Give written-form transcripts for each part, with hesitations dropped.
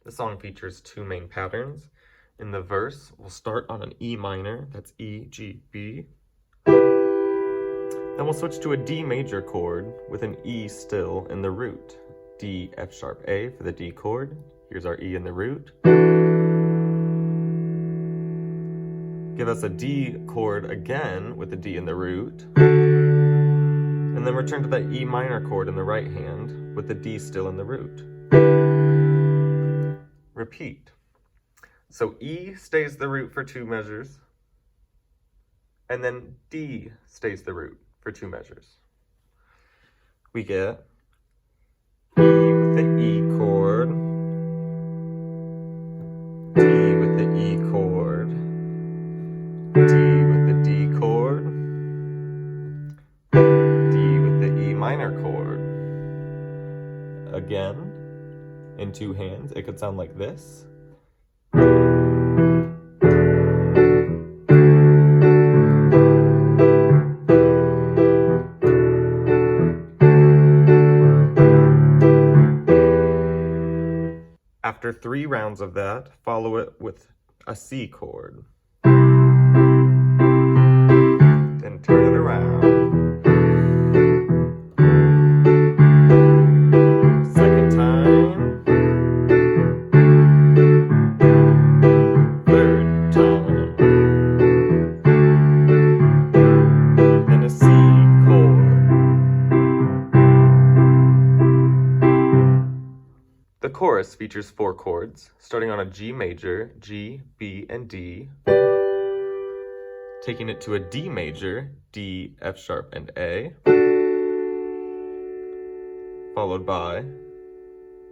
The song features two main patterns. In the verse, we'll start on an E minor, that's E, G, B. Then we'll switch to a D major chord with an E still in the root. D, F sharp, A for the D chord. Here's our E in the root. Give us a D chord again with the D in the root. And then return to that E minor chord in the right hand with the D still in the root. Repeat. So E stays the root for 2 measures, and then D stays the root for 2 measures. We get E with the E chord, D with the E chord, D with the D chord, D with the E minor chord. Again, in 2 hands, it could sound like this. After 3 rounds of that, follow it with a C chord. Then turn it around. Second time. Third time. Then a C chord. The chorus features 4 chords, starting on a G major, G, B, and D, taking it to a D major, D, F sharp, and A, followed by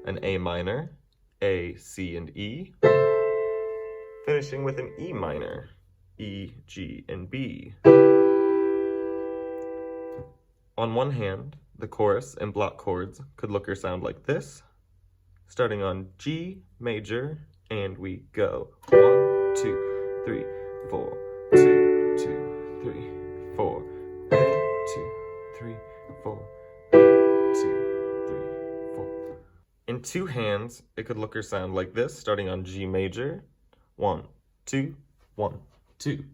an A minor, A, C, and E, finishing with an E minor, E, G, and B. On one hand, the chorus and block chords could look or sound like this, starting on G major, and we go 1, 2, 3, 4, 2, 2, 3, 4, 8, 2, 3, 4, 8, 2, 3, 4. In 2 hands, it could look or sound like this, starting on G major, 1, 2, 1, 2.